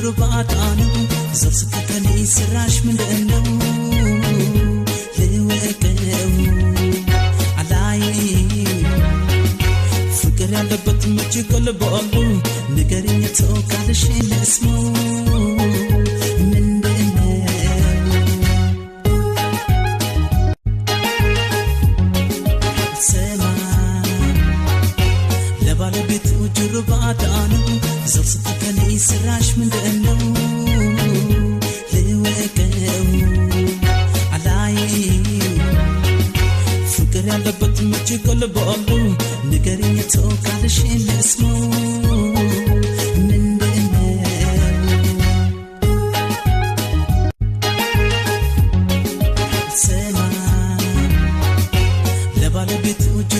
ጅሩባታኑ ዘርስተከኒ ስራሽ ምንድነው ለወቀው አላይ ፍቅር ያለበት ምች ቀልባሉ ንገሪኝ ተወካለሽ ለስሙ ጅሩባታኑ ዘርስተከኒ ስራሽ ምንድነው ለወቀው አላይ ፍቅር ያለበት ምች ቀልባሉ ንገሪኝ ተወካለሽ ለስሙ